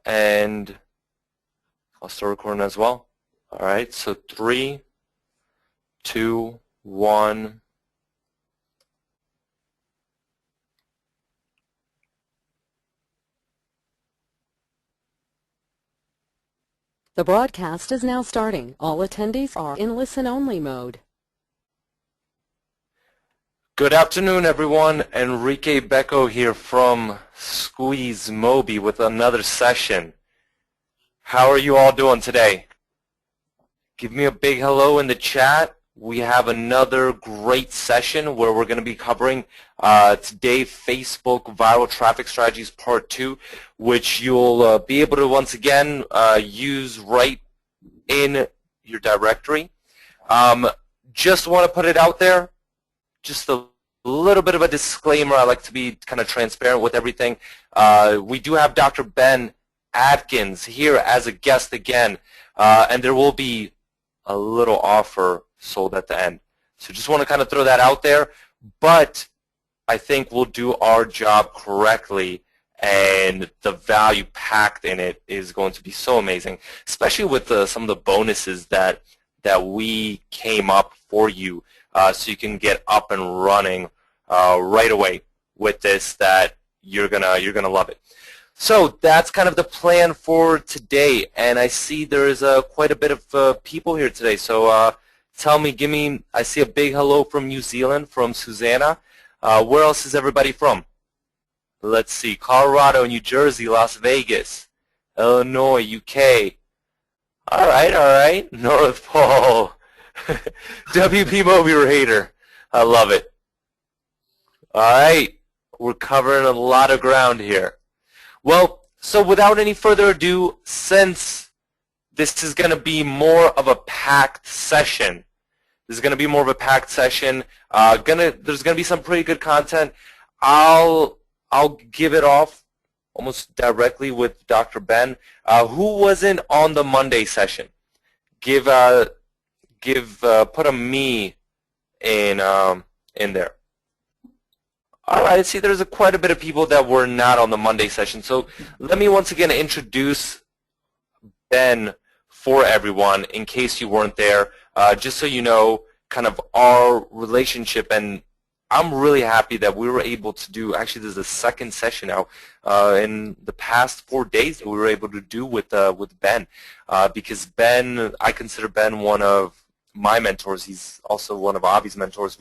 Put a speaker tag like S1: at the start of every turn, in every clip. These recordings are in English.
S1: and I'll start recording as well. All right, so 3, 2, 1.
S2: The broadcast is now starting. All attendees are in listen-only mode.
S1: Good afternoon, everyone. Enrique Becco here from SqueezeMobi with another session. How are you all doing today? Give me a big hello in the chat. We have another great session where we're going to be covering today Facebook Viral Traffic Strategies Part 2, which you'll be able to once again use right in your directory. Just want to put it out there, just a little bit of a disclaimer. I like to be kind of transparent with everything. We do have Dr. Ben Adkins here as a guest again, and there will be a little offer sold at the end. So just want to kind of throw that out there, but I think we'll do our job correctly, and the value packed in it is going to be so amazing, especially with some of the bonuses that we came up for you, so you can get up and running right away with this. That you're gonna love it. So that's kind of the plan for today, and I see there is quite a bit of people here today. So tell me, I see a big hello from New Zealand, from Susanna. Where else is everybody from? Let's see, Colorado, New Jersey, Las Vegas, Illinois, UK. All right, North Pole. WP Mobi Raider. I love it. All right, we're covering a lot of ground here. Well, so without any further ado, since this is going to be more of a packed session, there's going to be some pretty good content. I'll give it off almost directly with Dr. Ben. Who wasn't on the Monday session? Put a me in there. All right, see, there's quite a bit of people that were not on the Monday session. So let me once again introduce Ben for everyone in case you weren't there, just so you know kind of our relationship. And I'm really happy that we were able to do, actually this is the second session now in the past 4 days that we were able to do with Ben, because Ben, I consider Ben one of my mentors. He's also one of Avi's mentors.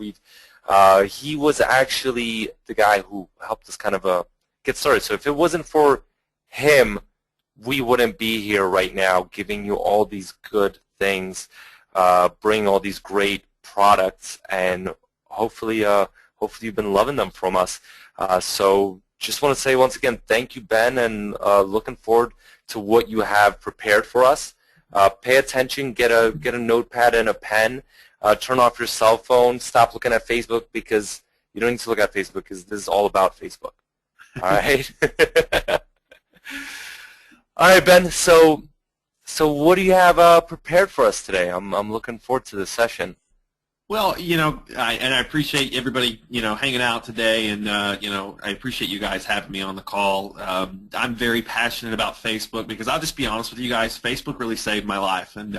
S1: He was actually the guy who helped us kind of get started. So if it wasn't for him, we wouldn't be here right now giving you all these good things, bringing all these great products, and hopefully you've been loving them from us. So just want to say once again, thank you, Ben, and looking forward to what you have prepared for us. Pay attention, get a notepad and a pen. Turn off your cell phone. Stop looking at Facebook, because you don't need to look at Facebook, because this is all about Facebook. All right? All right, Ben. So what do you have prepared for us today? I'm looking forward to this session.
S3: Well, I appreciate everybody, hanging out today, and I appreciate you guys having me on the call. I'm very passionate about Facebook, because I'll just be honest with you guys, Facebook really saved my life, and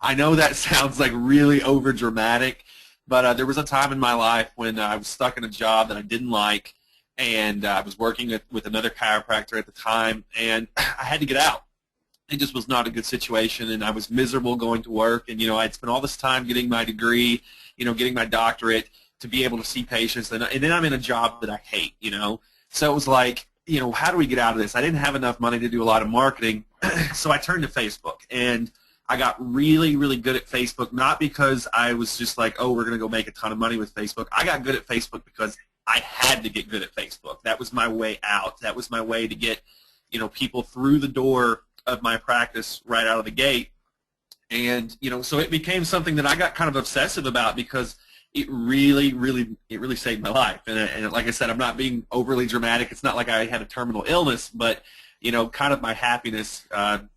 S3: I know that sounds like really over dramatic, but there was a time in my life when I was stuck in a job that I didn't like, and I was working with another chiropractor at the time, and I had to get out. It just was not a good situation, and I was miserable going to work, and I'd spent all this time getting my degree, getting my doctorate to be able to see patients, and then I'm in a job that I hate, So it was like, how do we get out of this? I didn't have enough money to do a lot of marketing, so I turned to Facebook, and I got really, really good at Facebook, not because I was just like, oh, we're going to go make a ton of money with Facebook. I got good at Facebook because I had to get good at Facebook. That was my way out. That was my way to get, people through the door of my practice right out of the gate. And, so it became something that I got kind of obsessive about, because it really saved my life. And like I said, I'm not being overly dramatic. It's not like I had a terminal illness, but kind of my happiness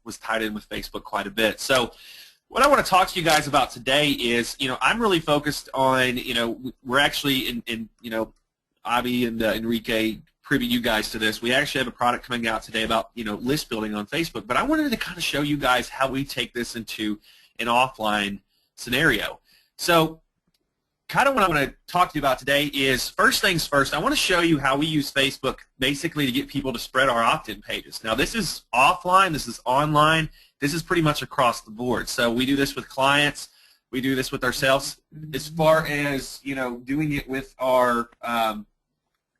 S3: was tied in with Facebook quite a bit. So what I want to talk to you guys about today is, I'm really focused on, we're actually in Avi and Enrique privy you guys to this. We actually have a product coming out today about, list building on Facebook, but I wanted to kind of show you guys how we take this into an offline scenario. So kind of what I want to talk to you about today is, first things first, I want to show you how we use Facebook basically to get people to spread our opt-in pages. Now, this is offline, this is online, this is pretty much across the board. So we do this with clients, we do this with ourselves. As far as, doing it with our,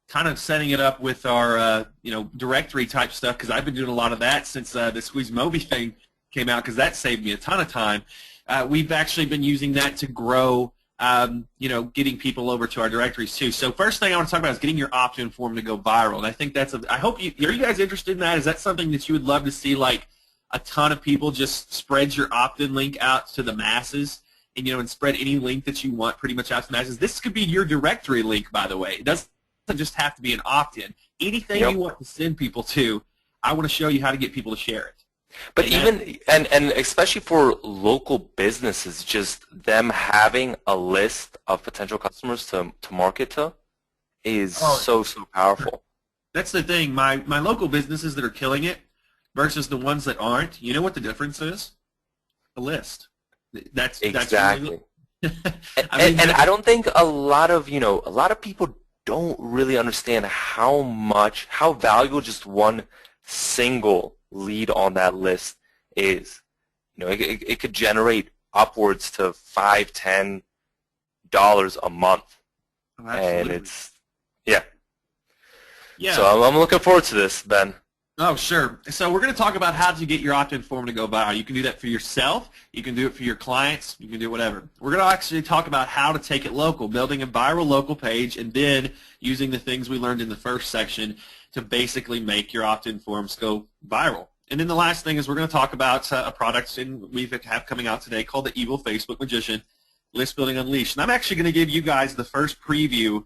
S3: kind of setting it up with our, directory type stuff, because I've been doing a lot of that since the SqueezeMobi thing came out, because that saved me a ton of time. We've actually been using that to grow getting people over to our directories too. So first thing I want to talk about is getting your opt-in form to go viral. And I think are you guys interested in that? Is that something that you would love to see, like a ton of people just spread your opt-in link out to the masses and, and spread any link that you want pretty much out to the masses? This could be your directory link, by the way. It doesn't just have to be an opt-in. Anything you want to send people to, I want to show you how to get people to share it.
S1: But and especially for local businesses, just them having a list of potential customers to market to is so powerful.
S3: That's the thing. My local businesses that are killing it versus the ones that aren't, you know what the difference is? A list. That's
S1: exactly.
S3: That's
S1: and I don't think a lot of people don't really understand how valuable just one single lead on that list is. It could generate upwards to $5, $10 a month.
S3: Oh, absolutely.
S1: And it's so I'm looking forward to this, Ben.
S3: Oh, sure. So we're going to talk about how to get your opt-in form to go viral. You can do that for yourself. You can do it for your clients. You can do whatever. We're going to actually talk about how to take it local, building a viral local page, and then using the things we learned in the first section to basically make your opt-in forms go viral. And then the last thing is we're going to talk about a product we have coming out today called the Evil Facebook Magician List Building Unleashed. And I'm actually going to give you guys the first preview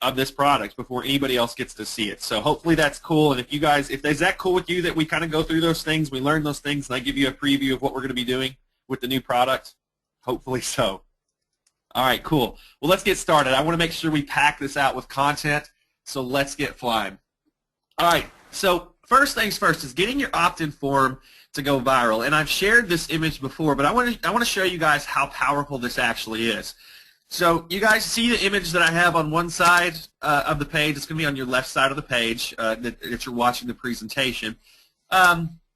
S3: of this product before anybody else gets to see it. So hopefully that's cool. And if is that cool with you that we kind of go through those things, we learn those things, and I give you a preview of what we're going to be doing with the new product? Hopefully so. All right, cool. Well, let's get started. I want to make sure we pack this out with content, so let's get flying. All right, so first things first is getting your opt-in form to go viral. And I've shared this image before, but I want to show you guys how powerful this actually is. So you guys see the image that I have on one side of the page. It's going to be on your left side of the page that you're watching the presentation.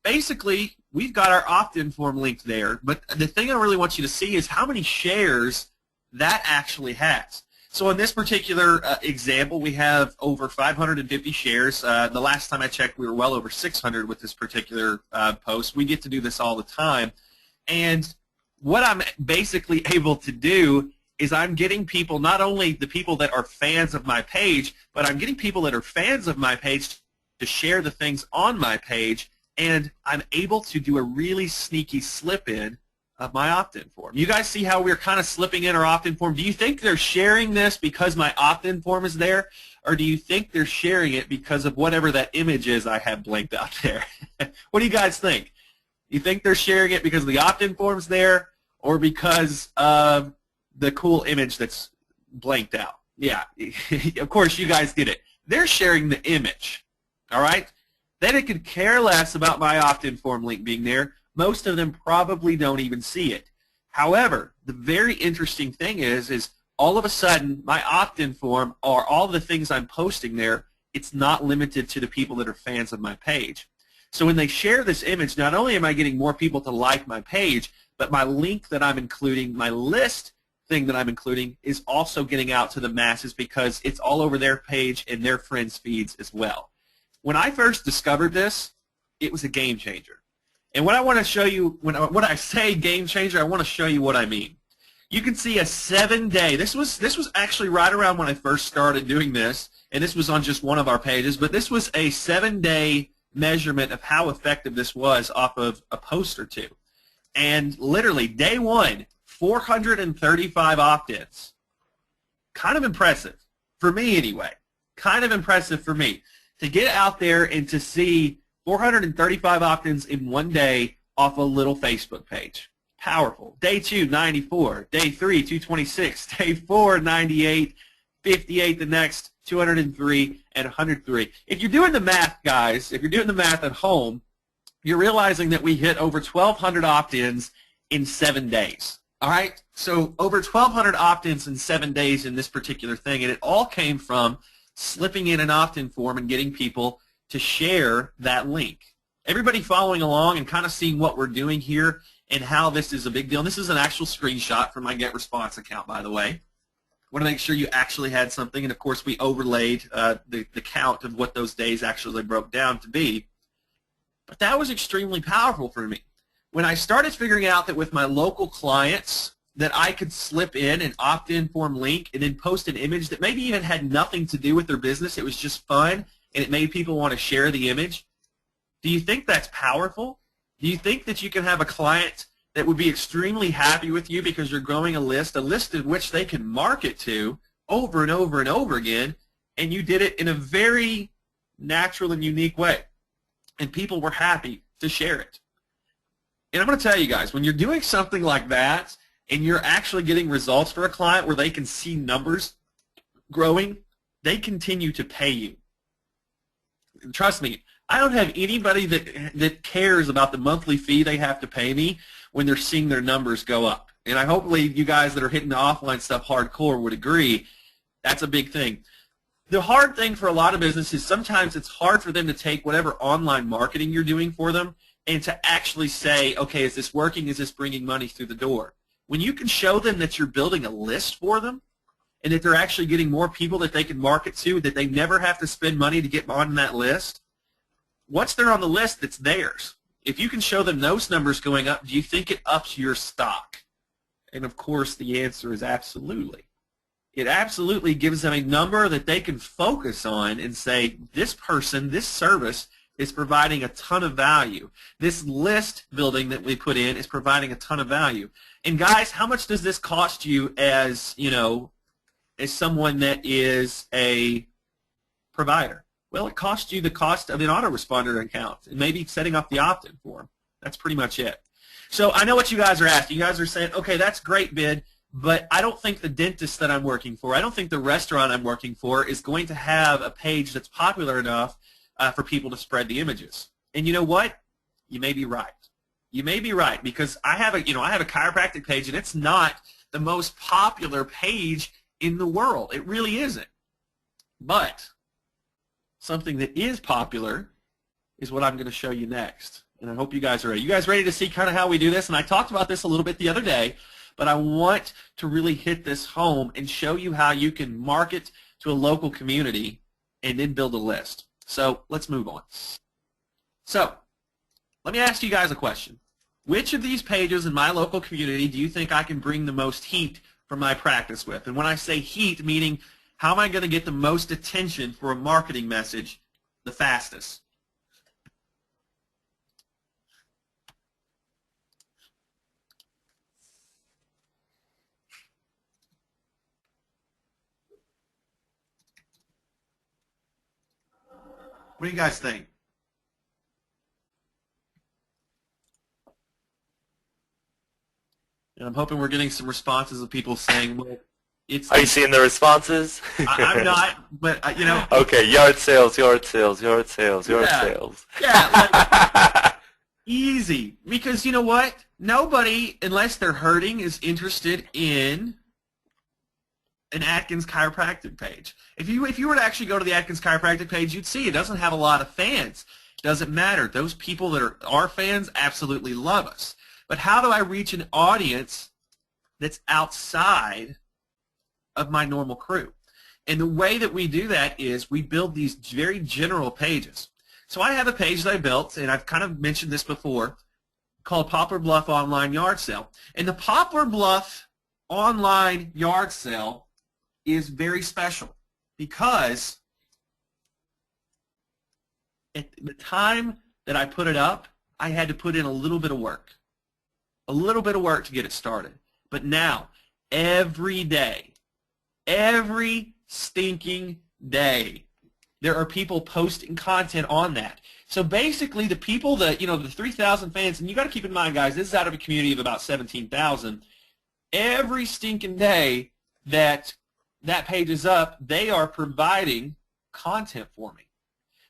S3: Basically, we've got our opt-in form linked there, but the thing I really want you to see is how many shares that actually has. So in this particular example, we have over 550 shares. The last time I checked, we were well over 600 with this particular post. We get to do this all the time. And what I'm basically able to do is I'm getting people, not only the people that are fans of my page, but I'm getting people that are fans of my page to share the things on my page, and I'm able to do a really sneaky slip-in of my opt-in form. You guys see how we're kind of slipping in our opt-in form? Do you think they're sharing this because my opt-in form is there, or do you think they're sharing it because of whatever that image is I have blanked out there? What do you guys think? You think they're sharing it because the opt-in form's there, or because of the cool image that's blanked out? Yeah, of course you guys get it. They're sharing the image, all right? They could care less about my opt-in form link being there. Most of them probably don't even see it. However, the very interesting thing is all of a sudden my opt-in form, or all the things I'm posting there, it's not limited to the people that are fans of my page. So when they share this image, not only am I getting more people to like my page, but my link that I'm including, my list thing that I'm including, is also getting out to the masses because it's all over their page and their friends' feeds as well. When I first discovered this, it was a game changer. And what I want to show you, when I say game changer, I want to show you what I mean. You can see a 7-day, this was actually right around when I first started doing this, and this was on just one of our pages, but this was a 7-day measurement of how effective this was off of a post or two. And literally, day one, 435 opt-ins. Kind of impressive, for me anyway. Kind of impressive for me. To get out there and to see 435 opt-ins in one day off a little Facebook page. Powerful. Day 2, 94. Day 3, 226. Day 4, 98. 58 the next. 203, and 103. If you're doing the math, guys, if you're doing the math at home, you're realizing that we hit over 1,200 opt-ins in 7 days. All right? So over 1,200 opt-ins in 7 days in this particular thing, and it all came from slipping in an opt-in form and getting people to share that link. Everybody following along and kind of seeing what we're doing here and how this is a big deal. And this is an actual screenshot from my GetResponse account, by the way. I want to make sure you actually had something, and of course we overlaid the count of what those days actually broke down to be. But that was extremely powerful for me. When I started figuring out that with my local clients that I could slip in an opt-in form link and then post an image that maybe even had nothing to do with their business, it was just fun, and it made people want to share the image. Do you think that's powerful? Do you think that you can have a client that would be extremely happy with you because you're growing a list in which they can market to over and over and over again, and you did it in a very natural and unique way, and people were happy to share it? And I'm going to tell you guys, when you're doing something like that and you're actually getting results for a client where they can see numbers growing, they continue to pay you. And trust me, I don't have anybody that cares about the monthly fee they have to pay me when they're seeing their numbers go up. And I hopefully you guys that are hitting the offline stuff hardcore would agree that's a big thing. The hard thing for a lot of businesses, sometimes it's hard for them to take whatever online marketing you're doing for them and to actually say, okay, is this working? Is this bringing money through the door? When you can show them that you're building a list for them and that they're actually getting more people that they can market to, that they never have to spend money to get on that list, once they're on the list, it's theirs. If you can show them those numbers going up, do you think it ups your stock? And, of course, the answer is absolutely. It absolutely gives them a number that they can focus on and say, this person, this service is providing a ton of value. This list building that we put in is providing a ton of value. And, guys, how much does this cost you as, as someone that is a provider? Well, it costs you the cost of an autoresponder account and maybe setting up the opt-in form. That's pretty much it. So I know what you guys are asking. You guys are saying, okay, that's great, Bid, but I don't think the dentist that I'm working for, I don't think the restaurant I'm working for is going to have a page that's popular enough for people to spread the images. And you know what? You may be right. You may be right, because I have a chiropractic page, and it's not the most popular page in the world. It really isn't. But something that is popular is what I'm going to show you next. And I hope you guys are ready. You guys ready to see kind of how we do this? And I talked about this a little bit the other day, but I want to really hit this home and show you how you can market to a local community and then build a list. So let's move on. So let me ask you guys a question. Which of these pages in my local community do you think I can bring the most heat from my practice with? And when I say heat, meaning how am I going to get the most attention for a marketing message the fastest? What do you guys think? And I'm hoping we're getting some responses of people saying, well, it's...
S1: Are you seeing the responses?
S3: I'm not, but,
S1: Okay, yard sales, yard sales, yard sales, yard sales.
S3: Yeah, easy. Because you know what? Nobody, unless they're hurting, is interested in an Adkins chiropractic page. If you were to actually go to the Adkins chiropractic page, you'd see it doesn't have a lot of fans. Doesn't matter. Those people that are fans absolutely love us. But how do I reach an audience that's outside of my normal crew? And the way that we do that is we build these very general pages. So I have a page that I built, and I've kind of mentioned this before, called Poplar Bluff Online Yard Sale. And the Poplar Bluff Online Yard Sale is very special because at the time that I put it up, I had to put in a little bit of work. A little bit of work to get it started. But now, every day, every stinking day, there are people posting content on that. So basically, the people that, the 3,000 fans, and you got to keep in mind, guys, this is out of a community of about 17,000. Every stinking day that that page is up, they are providing content for me.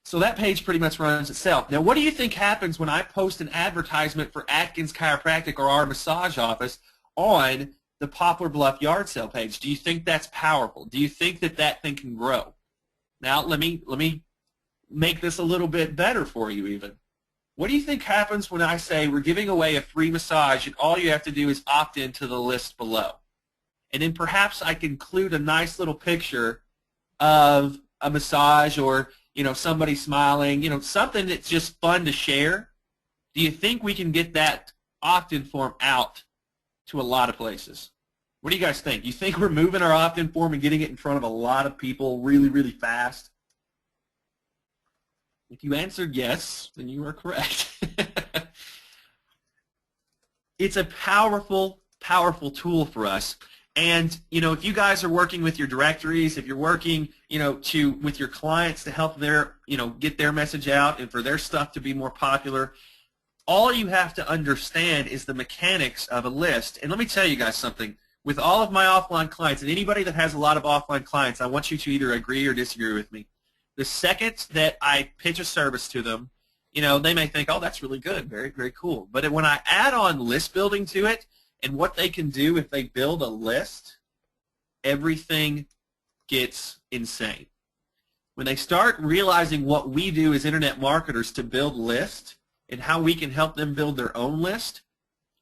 S3: So that page pretty much runs itself. Now, what do you think happens when I post an advertisement for Adkins Chiropractic or our massage office on the Poplar Bluff yard sale page? Do you think that's powerful? Do you think that that thing can grow? Now, let me make this a little bit better for you even. What do you think happens when I say we're giving away a free massage and all you have to do is opt into the list below? And then perhaps I can include a nice little picture of a massage or, you know, somebody smiling, you know, something that's just fun to share. Do you think we can get that opt-in form out to a lot of places? What do you guys think? You think we're moving our opt-in form and getting it in front of a lot of people really, really fast? If you answered yes, then you are correct. It's a powerful, powerful tool for us. And, you know, if you guys are working with your directories, if you're working, you know, with your clients to help their, you know, get their message out and for their stuff to be more popular, all you have to understand is the mechanics of a list. And let me tell you guys something. With all of my offline clients, and anybody that has a lot of offline clients, I want you to either agree or disagree with me. The second that I pitch a service to them, you know, they may think, oh, that's really good, very, very cool. But when I add on list building to it and what they can do if they build a list, everything gets insane. When they start realizing what we do as internet marketers to build lists and how we can help them build their own list,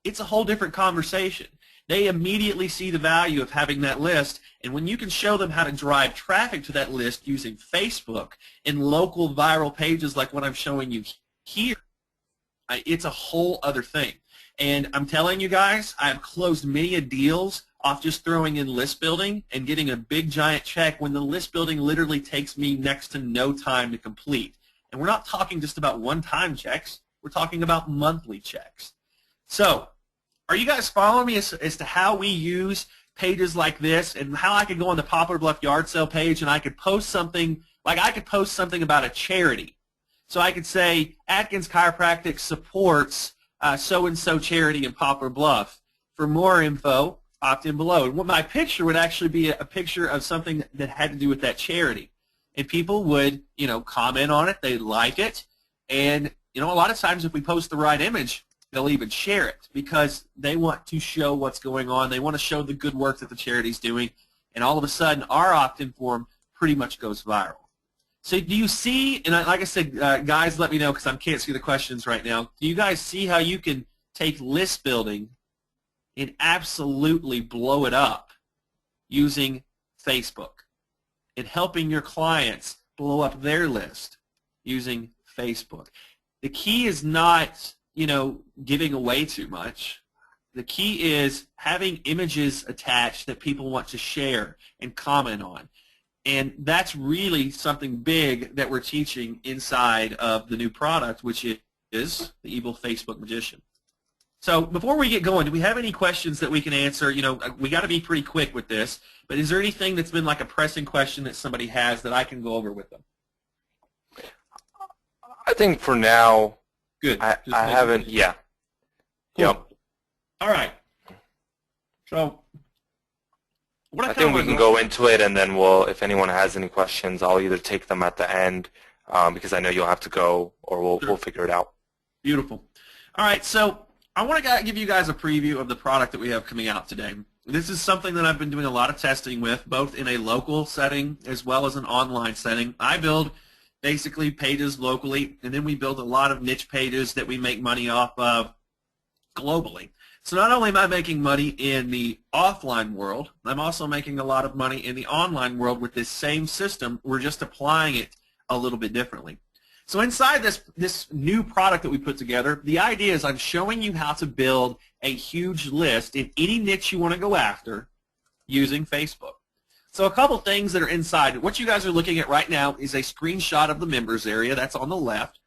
S3: it's a whole different conversation. They immediately see the value of having that list, and when you can show them how to drive traffic to that list using Facebook and local viral pages like what I'm showing you here, it's a whole other thing. And I'm telling you guys, I've closed many deals off just throwing in list building and getting a big giant check when the list building literally takes me next to no time to complete. And we're not talking just about one-time checks. We're talking about monthly checks. So, are you guys following me as to how we use pages like this and how I could go on the Poplar Bluff yard sale page and I could post something, like I could post something about a charity. So I could say Adkins Chiropractic supports so-and-so charity in Poplar Bluff. For more info, opt in below. And my picture would actually be a picture of something that had to do with that charity. And people would, you know, comment on it, they'd like it, and, you know, a lot of times if we post the right image, they'll even share it because they want to show what's going on. They want to show the good work that the charity's doing, and all of a sudden our opt-in form pretty much goes viral. So do you see, and like I said, guys, let me know because I can't see the questions right now. Do you guys see how you can take list building and absolutely blow it up using Facebook and helping your clients blow up their list using Facebook? The key is not, you know, giving away too much. The key is having images attached that people want to share and comment on. And that's really something big that we're teaching inside of the new product, which is the Evil Facebook Magician. So before we get going, do we have any questions that we can answer? You know, we got to be pretty quick with this, but is there anything that's been like a pressing question that somebody has that I can go over with them?
S1: I think for now,
S3: good.
S1: I haven't, yeah.
S3: Cool.
S1: Yep.
S3: All right. So
S1: I think we can go into it, and then we'll, if anyone has any questions, I'll either take them at the end because I know you'll have to go, or we'll figure it out.
S3: Beautiful. All right, so I want to give you guys a preview of the product that we have coming out today. This is something that I've been doing a lot of testing with, both in a local setting as well as an online setting. I build basically pages locally, and then we build a lot of niche pages that we make money off of globally. So not only am I making money in the offline world, I'm also making a lot of money in the online world with this same system. We're just applying it a little bit differently. So inside this new product that we put together, the idea is I'm showing you how to build a huge list in any niche you want to go after using Facebook. So a couple things that are inside. What you guys are looking at right now is a screenshot of the members area. That's on the left.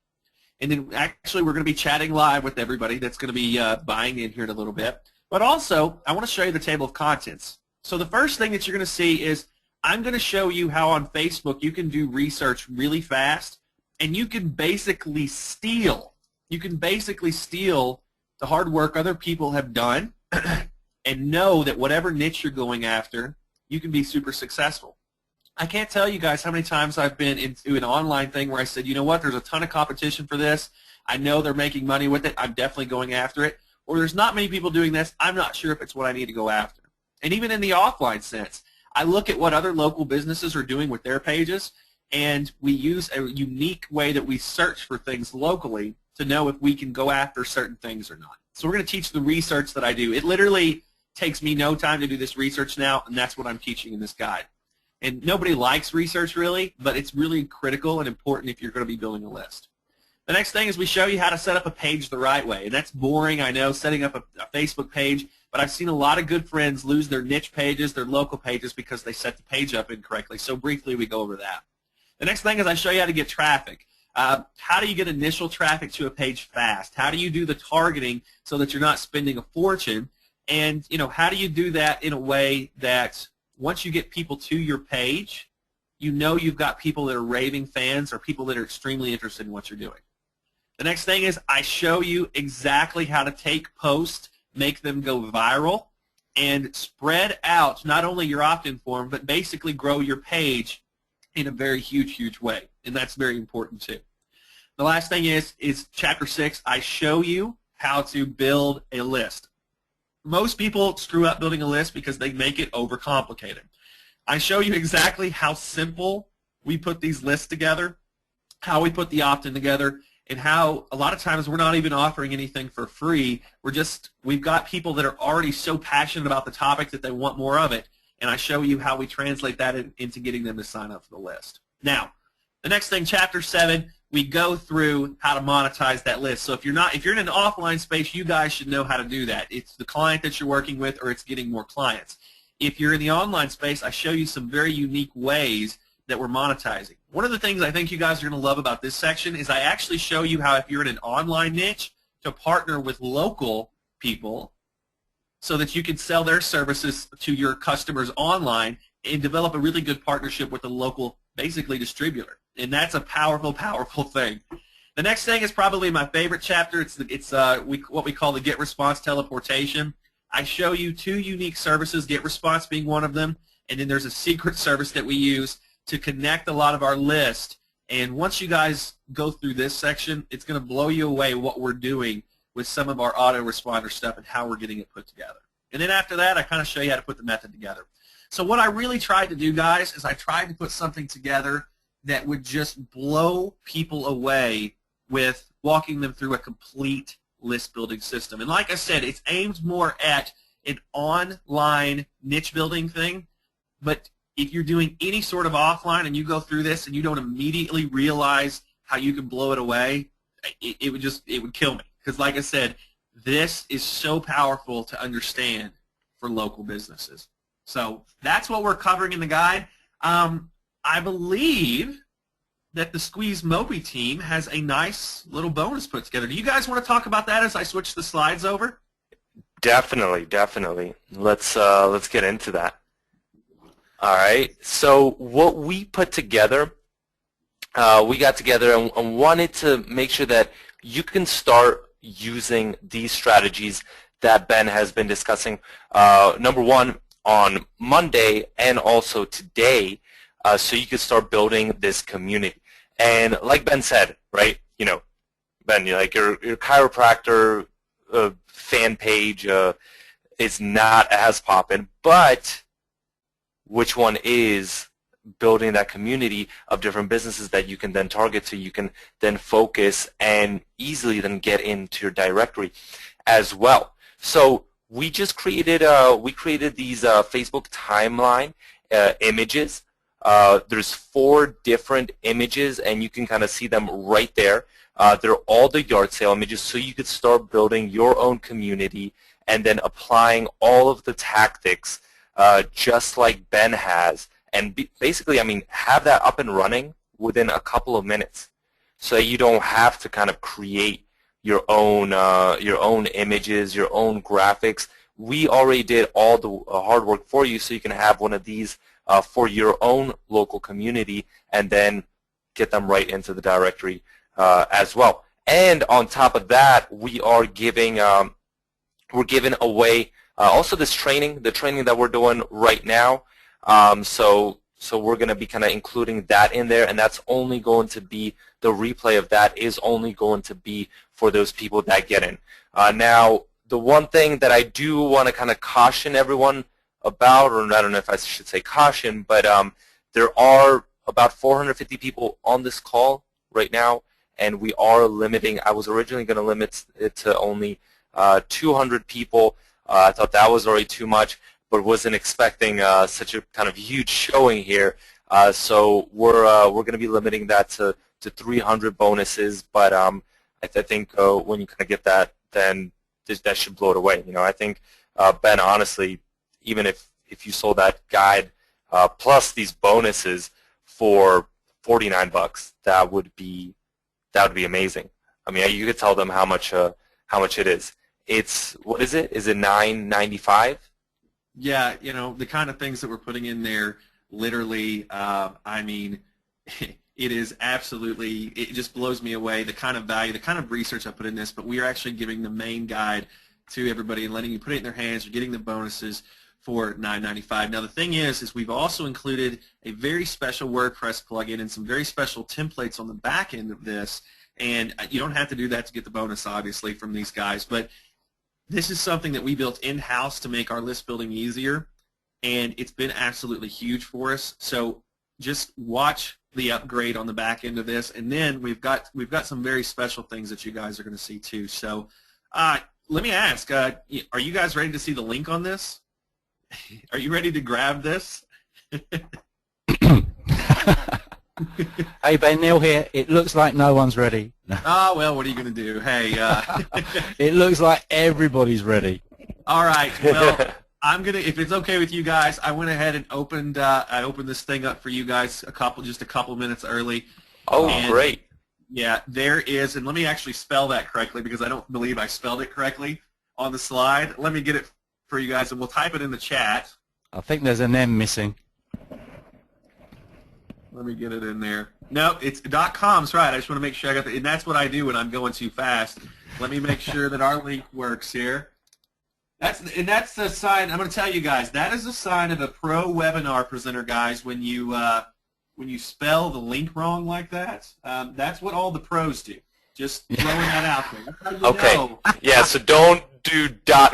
S3: And then actually we're going to be chatting live with everybody that's going to be buying in here in a little bit. But also, I want to show you the table of contents. So the first thing that you're going to see is I'm going to show you how on Facebook you can do research really fast, and you can basically steal. You can basically steal the hard work other people have done and know that whatever niche you're going after, you can be super successful. I can't tell you guys how many times I've been into an online thing where I said, you know what, there's a ton of competition for this. I know they're making money with it. I'm definitely going after it. Or there's not many people doing this. I'm not sure if it's what I need to go after. And even in the offline sense, I look at what other local businesses are doing with their pages, and we use a unique way that we search for things locally to know if we can go after certain things or not. So we're going to teach the research that I do. It literally takes me no time to do this research now, and that's what I'm teaching in this guide. And nobody likes research really, but it's really critical and important if you're going to be building a list. The next thing is we show you how to set up a page the right way. And that's boring, I know, setting up a Facebook page, but I've seen a lot of good friends lose their niche pages, their local pages, because they set the page up incorrectly. So briefly we go over that. The next thing is I show you how to get traffic. How do you get initial traffic to a page fast? How do you do the targeting so that you're not spending a fortune? And how do you do that in a way that once you get people to your page, you know you've got people that are raving fans or people that are extremely interested in what you're doing. The next thing is I show you exactly how to take posts, make them go viral, and spread out not only your opt-in form, but basically grow your page in a very huge, huge way. And that's very important too. The last thing is Chapter 6. I show you how to build a list. Most people screw up building a list because they make it overcomplicated. I show you exactly how simple we put these lists together, how we put the opt-in together, and how a lot of times we're not even offering anything for free. We've got people that are already so passionate about the topic that they want more of it, and I show you how we translate that into getting them to sign up for the list. Now, the next thing, Chapter 7, we go through how to monetize that list. So if you're in an offline space, you guys should know how to do that. It's the client that you're working with, or it's getting more clients. If you're in the online space, I show you some very unique ways that we're monetizing. One of the things I think you guys are going to love about this section is I actually show you how, if you're in an online niche, to partner with local people so that you can sell their services to your customers online and develop a really good partnership with a local, basically, distributor. And that's a powerful, powerful thing. The next thing is probably my favorite chapter. It's what we call the Get Response Teleportation. I show you 2 unique services, Get Response being one of them, and then there's a secret service that we use to connect a lot of our list. And once you guys go through this section, it's going to blow you away what we're doing with some of our autoresponder stuff and how we're getting it put together. And then after that, I kind of show you how to put the method together. So what I really tried to do, guys, is I tried to put something together that would just blow people away with walking them through a complete list building system. And like I said, it's aimed more at an online niche building thing, but if you're doing any sort of offline and you go through this and you don't immediately realize how you can blow it away, it would kill me. Because like I said, this is so powerful to understand for local businesses. So that's what we're covering in the guide. I believe that the SqueezeMobi team has a nice little bonus put together. Do you guys want to talk about that as I switch the slides over?
S1: Definitely, definitely. Let's get into that. All right. So what we put together, we got together and wanted to make sure that you can start using these strategies that Ben has been discussing. Number one, on Monday and also today, so you can start building this community. And like Ben said, right? Ben, like your chiropractor fan page is not as poppin', but which one is building that community of different businesses that you can then target, so you can then focus and easily then get into your directory as well. So we just created these Facebook timeline images. There's 4 different images, and you can kind of see them right there. They're all the yard sale images, so you could start building your own community and then applying all of the tactics just like Ben has, and basically, I mean, have that up and running within a couple of minutes, so you don't have to kind of create your own images, your own graphics. We already did all the hard work for you, so you can have one of these for your own local community, and then get them right into the directory as well. And on top of that, we are giving we're giving away also this training, the training that we're doing right now. So we're going to be kind of including that in there, and that's only going to be, the replay of that is only going to be for those people that get in. Now, the one thing that I do want to kind of caution everyone about, or I don't know if I should say caution, but there are about 450 people on this call right now, and we are limiting. I was originally going to limit it to only 200 people. I thought that was already too much, but wasn't expecting such a kind of huge showing here. So we're going to be limiting that to 300 bonuses. But I think when you kind of get that, then that should blow it away. You know, I think Ben, honestly, even if you sold that guide plus these bonuses for $49, that would be amazing. I mean, you could tell them how much it is. It's, what is it? Is it $9.95?
S3: Yeah, you know, the kind of things that we're putting in there, literally, I mean, it is absolutely, it just blows me away, the kind of value, the kind of research I put in this, but we are actually giving the main guide to everybody and letting you put it in their hands. You're getting the bonuses for $9.95. Now, the thing is we've also included a very special WordPress plugin and some very special templates on the back end of this, and you don't have to do that to get the bonus, obviously, from these guys, but this is something that we built in-house to make our list building easier, and it's been absolutely huge for us. So just watch the upgrade on the back end of this, and then we've got some very special things that you guys are going to see too. So let me ask, are you guys ready to see the link on this? Are you ready to grab this?
S4: Hey, Ben, Neil here. It looks like no one's ready.
S3: Oh, well, what are you going to do? Hey.
S4: It looks like everybody's ready.
S3: All right. Well, I'm going to, if it's okay with you guys, I went ahead and opened this thing up for you guys just a couple minutes early.
S1: Oh,
S3: and
S1: great.
S3: Yeah, there is, and let me actually spell that correctly because I don't believe I spelled it correctly on the slide. Let me get it for you guys, and we'll type it in the chat.
S4: I think there's an M missing.
S3: Let me get it in there. No, it's .com's right. I just want to make sure I got and that's what I do when I'm going too fast. Let me make sure that our link works here. That's the sign. I'm going to tell you guys, that is a sign of a pro webinar presenter, guys. When you spell the link wrong like that, that's what all the pros do. Just throwing that out there. That's how you
S1: Okay.
S3: know.
S1: Yeah, so don't do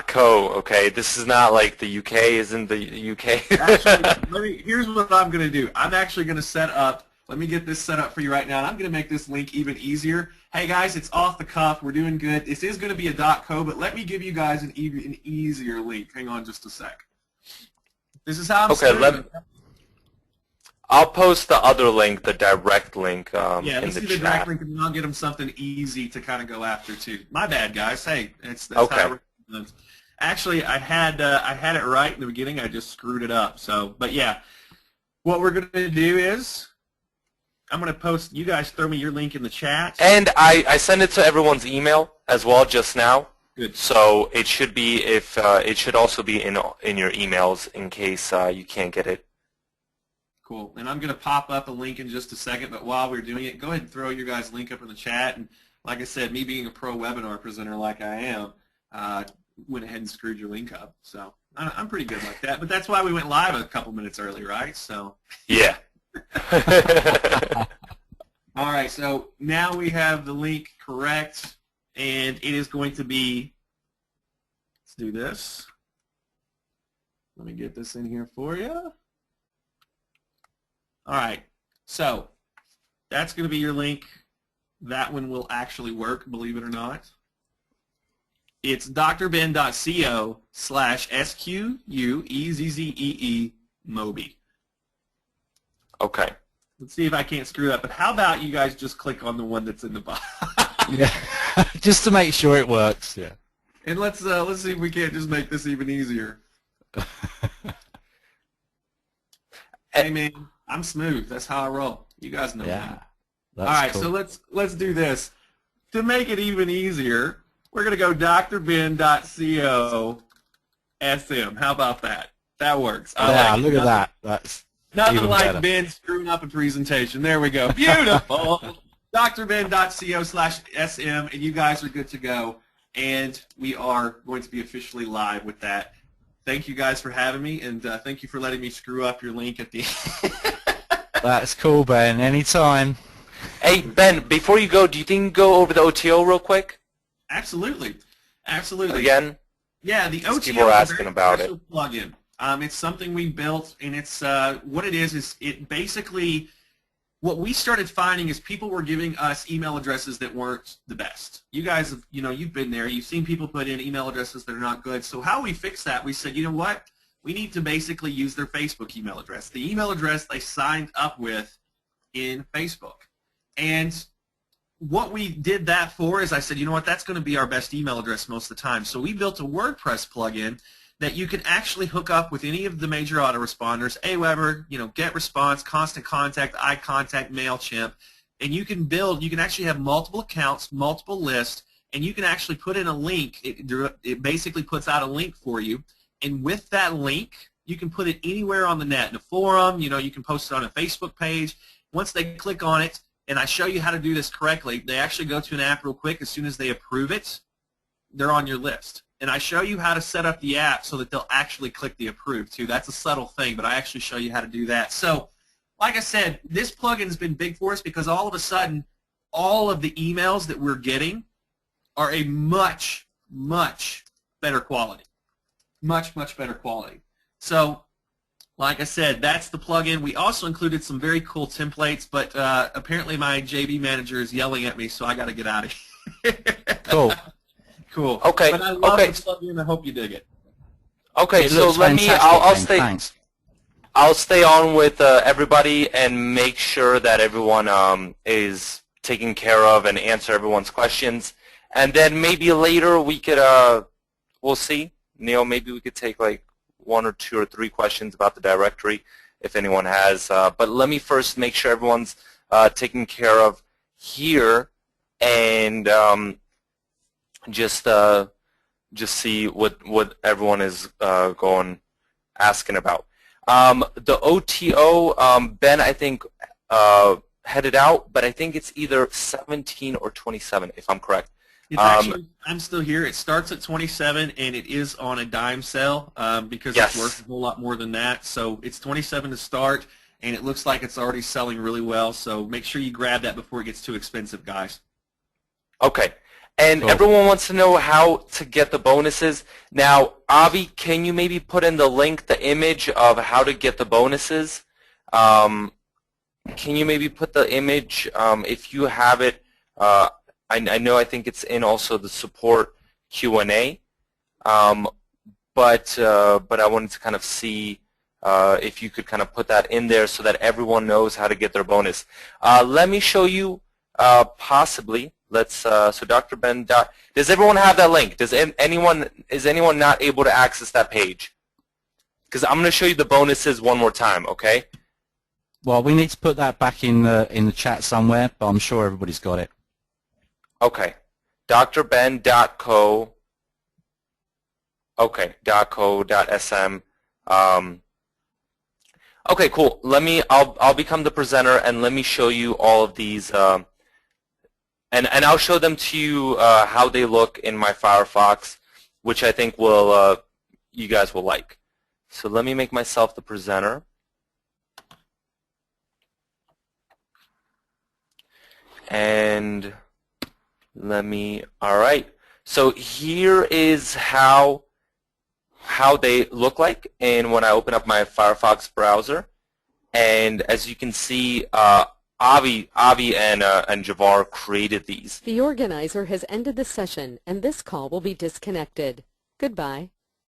S1: .co, okay? This is not like the UK, isn't the UK?
S3: Actually, here's what I'm going to do. I'm actually going to set up, let me get this set up for you right now, and I'm going to make this link even easier. Hey, guys, it's off the cuff. We're doing good. This is going to be a .co, but let me give you guys an easier link. Hang on just a sec. This is how I'm
S1: Okay, I'll post the other link, the direct link,
S3: yeah,
S1: in the
S3: let's do the
S1: chat.
S3: direct link, and I'll get them something easy to kind of go after too. My bad, guys. Hey, that's
S1: Okay.
S3: how it actually, I had it right in the beginning. I just screwed it up. So, but yeah, what we're gonna do is I'm gonna post. You guys throw me your link in the chat.
S1: And I sent it to everyone's email as well just now.
S3: Good.
S1: So it should be it should also be in your emails in case you can't get it.
S3: Cool. And I'm going to pop up a link in just a second, but while we're doing it, go ahead and throw your guys' link up in the chat. And like I said, me being a pro webinar presenter like I am, went ahead and screwed your link up. So I'm pretty good like that. But that's why we went live a couple minutes early, right? So
S1: Yeah.
S3: all right, so now we have the link correct, and it is going to be, let's do this. Let me get this in here for you. All right, so that's going to be your link. That one will actually work, believe it or not. It's drben.co/SqueezeMobi.
S1: Okay.
S3: Let's see if I can't screw up. But how about you guys just click on the one that's in the bottom?
S4: Yeah, just to make sure it works. Yeah.
S3: And let's see if we can't just make this even easier. Hey man, I'm smooth. That's how I roll. You guys know
S4: Yeah.
S3: me.
S4: That's
S3: All right,
S4: cool.
S3: so let's do this. To make it even easier, we're gonna go drben.co/SM. How about that? That works.
S4: Yeah, look at that. That's
S3: Nothing
S4: even
S3: like
S4: better.
S3: Ben screwing up a presentation. There we go. Beautiful. drben.co/SM, and you guys are good to go. And we are going to be officially live with that Thank you guys for having me, and thank you for letting me screw up your link at the
S4: That's cool, Ben. Anytime.
S1: Hey, Ben, before you go, do you think you can go over the OTO real quick?
S3: Absolutely. Absolutely.
S1: Again?
S3: Yeah, the OTO
S1: People are asking about it.
S3: plugin. It's something we built, and it's what it is it basically, what we started finding is people were giving us email addresses that weren't the best. You guys have, you've been there. You've seen people put in email addresses that are not good. So how we fixed that, we said, you know what? We need to basically use their Facebook email address, the email address they signed up with in Facebook. And what we did that for is I said, you know what, that's going to be our best email address most of the time. So we built a WordPress plugin that you can actually hook up with any of the major autoresponders, Aweber, GetResponse, Constant Contact, iContact, MailChimp, and you can actually have multiple accounts, multiple lists, and you can actually put in a link. It basically puts out a link for you, and with that link, you can put it anywhere on the net, in a forum, you can post it on a Facebook page. Once they click on it, and I show you how to do this correctly, they actually go to an app real quick. As soon as they approve it, they're on your list. And I show you how to set up the app so that they'll actually click the approve too. That's a subtle thing, but I actually show you how to do that. So, like I said, this plugin's been big for us because all of a sudden, all of the emails that we're getting are a much, much better quality. Much, much better quality. So, like I said, that's the plugin. We also included some very cool templates, but apparently my JB manager is yelling at me, so I got to get out of here.
S4: Cool.
S3: Cool.
S1: Okay.
S3: But I love
S1: Okay.
S3: the plugin. I hope you dig it.
S1: Okay,
S4: It
S1: so
S4: looks
S1: let me,
S4: fantastic,
S1: I'll
S4: Ben.
S1: stay,
S4: Thanks.
S1: I'll stay on with everybody and make sure that everyone is taken care of and answer everyone's questions. And then maybe later we could, we'll see. Neil, maybe we could take like 1 or 2 or 3 questions about the directory if anyone has. But let me first make sure everyone's taken care of here and just see what everyone is asking about. The OTO, Ben, I think headed out, but I think it's either 17 or 27, if I'm correct.
S3: It's actually, I'm still here. It starts at 27, and it is on a dime sale because
S1: Yes.
S3: it's worth a whole lot more than that. So it's 27 to start, and it looks like it's already selling really well. So make sure you grab that before it gets too expensive, guys.
S1: Okay. And
S4: Cool.
S1: everyone wants to know how to get the bonuses. Now, Avi, can you maybe put in the link, the image of how to get the bonuses? Can you maybe put the image, if you have it, I know I think it's in also the support Q&A, but I wanted to kind of see if you could kind of put that in there so that everyone knows how to get their bonus. Let me show you possibly. Let's so Dr. Ben. Does everyone have that link? Is anyone not able to access that page? Because I'm going to show you the bonuses one more time. Okay.
S4: Well, we need to put that back in the chat somewhere, but I'm sure everybody's got it.
S1: Okay. drben.co. Okay. .co.sm. Okay. Cool. I'll become the presenter and let me show you all of these. And I'll show them to you how they look in my Firefox, which I think will you guys will like. So let me make myself the presenter. And all right. So here is how they look like and when I open up my Firefox browser. And as you can see, Avi and Javar created these.
S2: The organizer has ended the session, and this call will be disconnected. Goodbye.